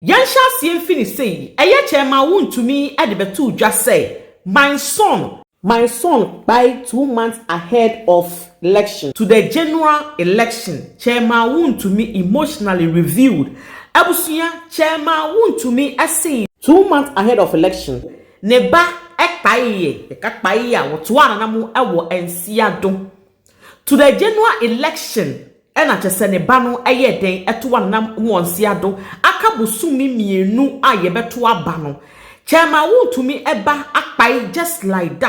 Yansha sien finish say, Eye Chairman Wontumi at the betu just say, my son by 2 months ahead of election to the general election. Chairman Wontumi emotionally revealed. Abusuya Chairman Wontumi say 2 months ahead of election. Neba ekpaiye, ekakpaiya wotwana namu ewo ensiado. To the general election. Ena chese ne ba no eye den eto nam wonsiado akabusumi mienu ayebeto aba no Chairman Wontumi eba akpai just like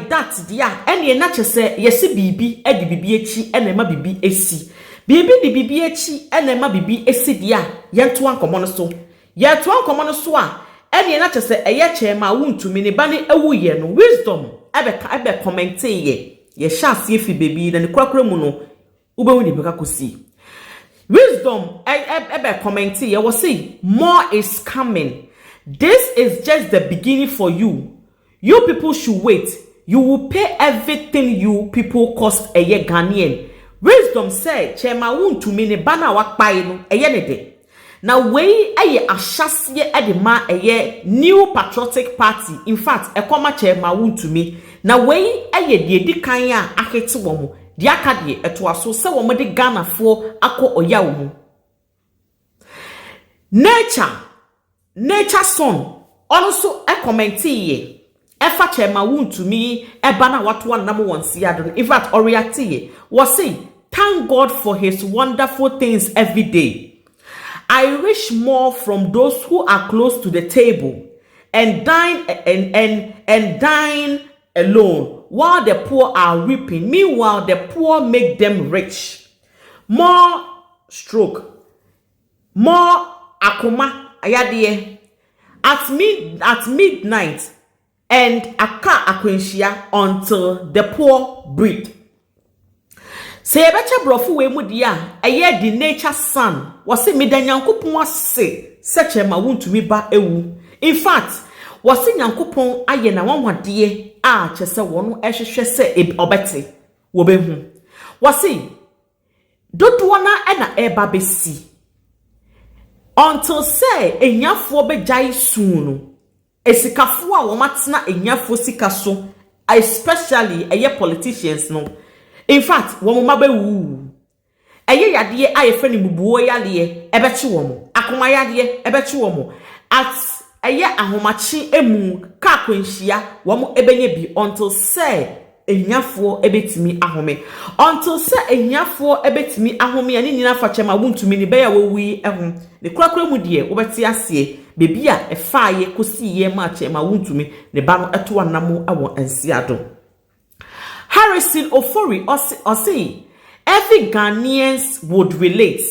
that dia ene na chese yesi bibi edi bibi echi ene ma bibi esi bibi di bibi echi ene ma bibi esi dia yento ankomo no so a ene na chese eye Chairman Wontumi ne ba ne ewu ye no wisdom ebe comment ye sha sie fi baby na ne kurakura mu no Ubewuni beka kusi. Wisdom ebe commenti ye was say more is coming. This is just the beginning for you. You people should wait. You will pay everything you people cost a year Ghanaian. Wisdom said Chairman Wontumi ne bana wakpai no eye ne de. Now we eye ahyase edema eye new patriotic party. In fact, ekoma Chairman Wontumi. Now we eye de edikan a ahete wo mo. Diakadie etwaso se wo mede Ghana fo akọ oya wo mu nature son also a commenti ye efa Chairman Wontumi eba na wato nam wonsi ado. In fact oriati was say thank God for his wonderful things every day. I wish more from those who are close to the table and dine alone while the poor are reaping. Meanwhile, the poor make them rich. More stroke. More akoma ayadie. At midnight and aka akwenshia until the poor breed. Se ebeche brofu we mu dia eye the nature son was say medanyankopon ase se Chairman Wontumi ba ewu. In fact, was say nyankopon aye na wanwade chese wono ehwehwe se obete wo behu wasi dodo na na eba besi until say enyafo bejai sunu esikafo a wo matena enyafo sika so, especially eye politicians no. In fact wo mama bewu eye yade aye fani bubuo yale ebechi wo mo akoma yade ebechi wo mo at eye ahomachi emu ka kwenhia wo mo ebenye bi until say enyafo ebetimi ahome, until say enyafo ebetimi ahome ani nyina fa Chairman Wontumi ni be ya wowi ehun ne kurakura mu die wo beti ase bebi a efaaye kosi ye ma Chairman Wontumi ne ba no eto anamo awo ansiado. Harrison Ofori osi every Ghanaians would relate.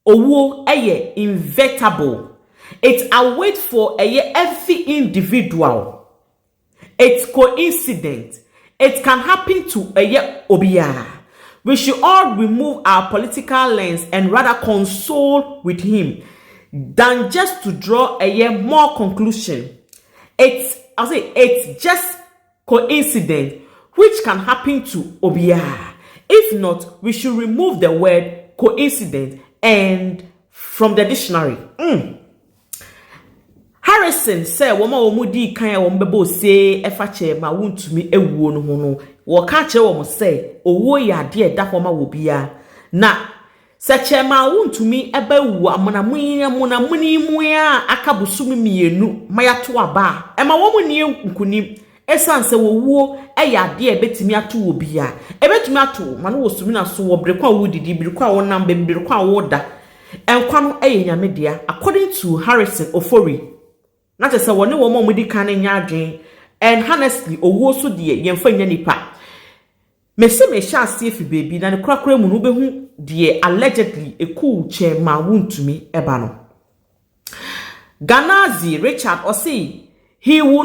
Owo eye inevitable. It awaits for every individual. It's coincident. It can happen to obia. We should all remove our political lens and rather console with him than just to draw more conclusion. It's just coincident which can happen to obia. If not, we should remove the word coincident and from the dictionary. Harrison said woma omudi kan ya wombebo se efa Chairman Wontumi ewuo no ho no wo ka che wo mo say owo ya de eda homa wo bia na se Chairman Wontumi eba wu amona muni mu ya akabusumi mienu mayato aba ema wo mu nie nkunim esanse wo wuo eya de ebetimi ato wo bia ebetumi ato mano wo sumi na so wo brekwa wo didi brekwa wo nam brekwa wo da enkwa no eye nyame dia. According to Harrison Ofori, not just one woman with the canning yarding, and honestly, owo so dear, yemfa nipa. Me se me sha see if baby, na the crackle munubehu, dear, allegedly a cool Chairman Wontumi ebano. Ganazi Richard or say he will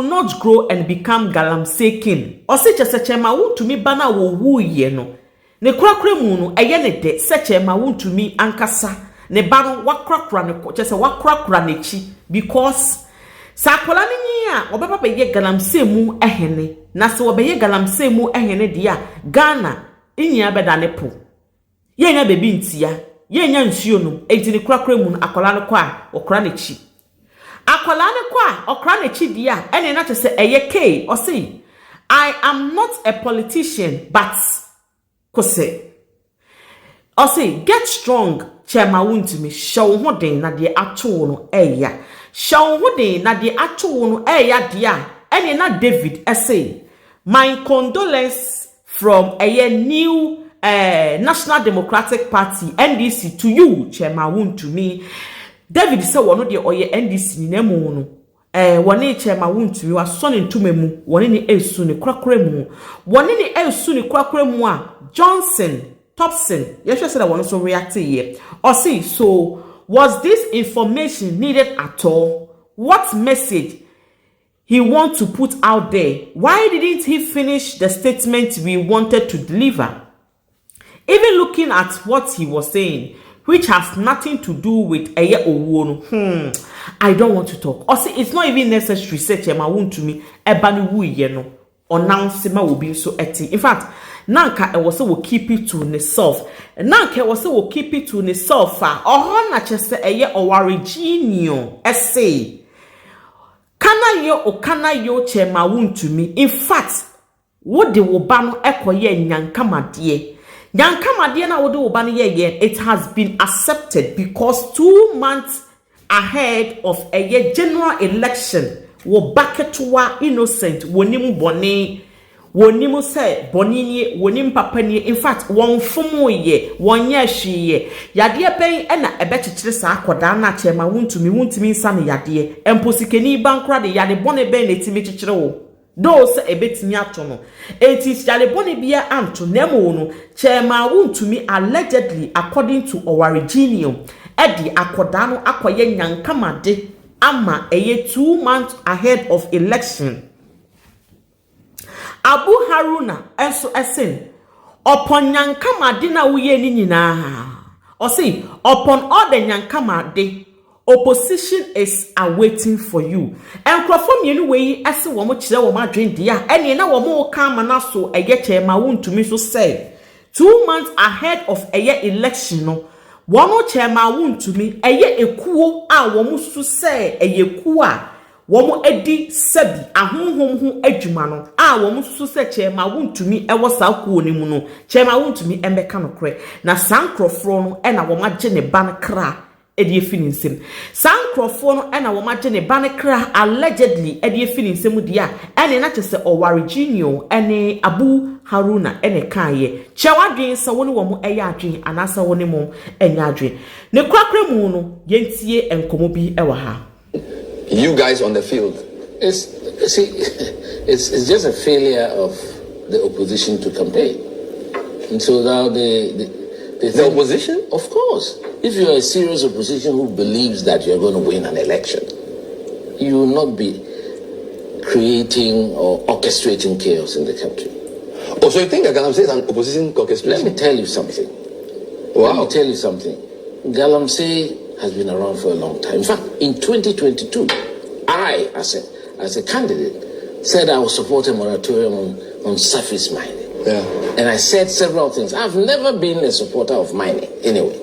not grow and become Galamsey king. Or say just a Chairman Wontumi bana wo wu ye no. Ne crackle munu, a yene de, such Chairman Wontumi ankasa. Ne bano wakrakra ne just a wakrakra ne chi because sakola ni a obeba be ye Galamsey mu ehene na se obeye Galamsey mu ehene dia Ghana inya beda ne po ye nya bebi ntia ye nya nsuo no enti ne kurakura mu akola no kwa okra na chi akola ne kwa okra na chi dia ene na te se eye k o say I am not a politician but kose o say get strong Chairman Wontumi show ho den na de ato no eya show ho den na de ato no eya dia ene na David say my condolence from a new National Democratic Party NDC to you Chairman Wontumi. David say wono de oye NDC ni nemu no woni Chairman Wontumi wa so ne ntuma mu woni ne esu ne kurakura mu woni ne esu ne kurakura mu a Johnson Thompson yesho say that wono so react here or see so was this information needed at all? What message he want to put out there? Why didn't he finish the statement we wanted to deliver? Even looking at what he was saying, which has nothing to do with Eye Owuo, I don't want to talk. Or say it's not even necessary. Say Chairman Wontumi ebani wu ye no announce ma will be so eti. In fact, nanka e was will keep it to himself. Nanka was will keep it to himself. Or na chese Eye Owareginio essay. Kana yo Chairman Wontumi. In fact, what the wobano ekoye nyankamade. Nyankamade na wode wobano ye it has been accepted because 2 months ahead of a general election wo baketwa innocent wonim bone wonim say bonini wonim papa ni in fact won fomo ye wonye hwiye yade pen na ebekekire sa akoda na Chairman Wontumi nsa ne yade emposikeni bankra de yade bone ben na timi kekire wo those ebetimi ato no etis yade bone bia anto nemo no Chairman Wontumi allegedly according to Owareginio edi akoda no akoye nyankamade ama eye 2 months ahead of election. Abu Haruna enso esen upon nyankamade na uye ni nyina o say upon all the nyankamade opposition is awaiting for you. Enkrofo mienu we ese wo mo kire wo ma dwen dia ene na wo mo ka mana so eye Chairman Wontumi so say 2 months ahead of eye election no wono Chairman Wontumi eye ekuo a wo mo so say eye ekuo a wo mo edi sabi ahonhom ho adwuma no a wo mo so say Chairman Wontumi ewo sa kuo ni mu no Chairman Wontumi embeka no kre na sankrofro no e na wo ma gye ne ban kra edi efininsem sankrofo no e na wo ma gye ne ban kra allegedly edi efininsem dia ene na chese Owareginio ene Abu Haruna ene kaye chewadwen sa woni wo mo eye adwen anasa woni mo enya adwen ne kwakra mu no yentie enkomo bi e wa ha. You guys on the field, it's just a failure of the opposition to campaign. And so now the opposition? Of course. If you're a serious opposition who believes that you're going to win an election, you will not be creating or orchestrating chaos in the country. Oh, so you think that Galamsey is an opposition orchestration? Let me tell you something. Wow. Let me tell you something. Galamsey has been around for a long time. In fact, in 2022, I, as a candidate, said I would support a moratorium on surface mining. Yeah. And I said several things. I've never been a supporter of mining anyway,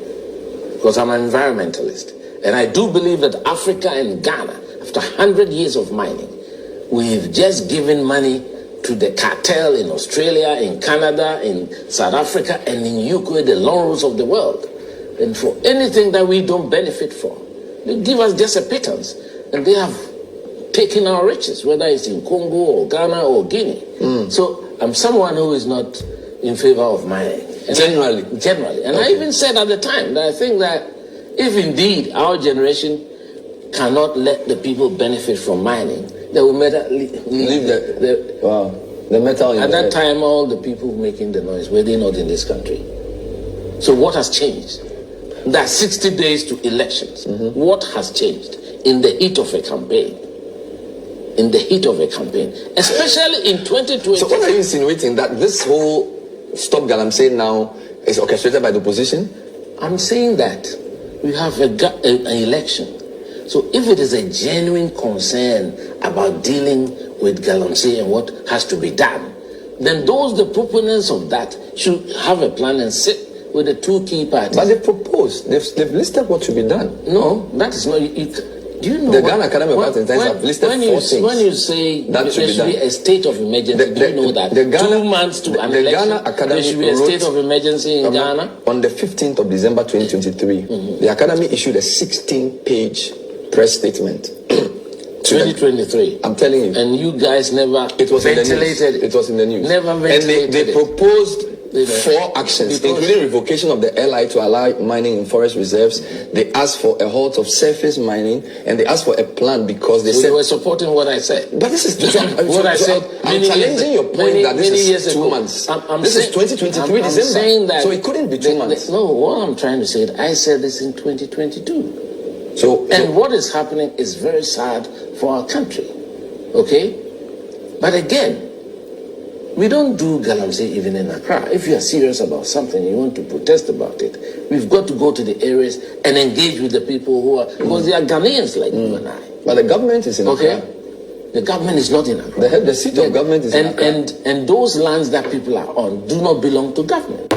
because I'm an environmentalist. And I do believe that Africa and Ghana, after 100 years of mining, we've just given money to the cartel in Australia, in Canada, in South Africa, and in UK, the laurels of the world. And for anything that we don't benefit from, they give us just a pittance. And they have taken our riches, whether it's in Congo or Ghana or Guinea. So I'm someone who is not in favor of mining. Generally. And okay. I even said at the time that I think that if indeed our generation cannot let the people benefit from mining, they will leave the metal. At that time, all the people making the noise were they not in this country. So what has changed? There are 60 days to elections. What has changed in the heat of a campaign? In the heat of a campaign, especially in 2020. So what are you insinuating, that this whole Stop Galamsey now is orchestrated by the opposition? I'm saying that we have an election. So if it is a genuine concern about dealing with Galamsey and what has to be done, then those the proponents of that should have a plan and sit with the two key parties. But they proposed. They've listed what should be done. No, that is not. Do you know the Ghana Academy of Arts and Sciences have listed 4 things. When you say that there should be a state of emergency, do you know that? The Ghana, 2 months to an the election, Ghana Academy there should be a state of emergency in Ghana? On the 15th of December 2023, the Academy issued a 16-page press statement. 2023. I'm telling you. And you guys never it was ventilated. It was in the news. Never ventilated. And they proposed 4 actions, including revocation of the LI to allow mining in forest reserves. They asked for a halt of surface mining, and they asked for a plan because they said they were supporting what I said. But this is what I said. I'm challenging your point that this is 2 months. This is 2023 December. Saying that so it couldn't be 2 months. No, what I'm trying to say is I said this in 2022. So what is happening is very sad for our country. Okay? But again, we don't do Galamsey even in Accra. If you are serious about something, you want to protest about it, we've got to go to the areas and engage with the people who are, because they are Ghanaians like you and I. But the government is in Accra. The government is not in Accra. The seat of government is in Accra. And those lands that people are on do not belong to government.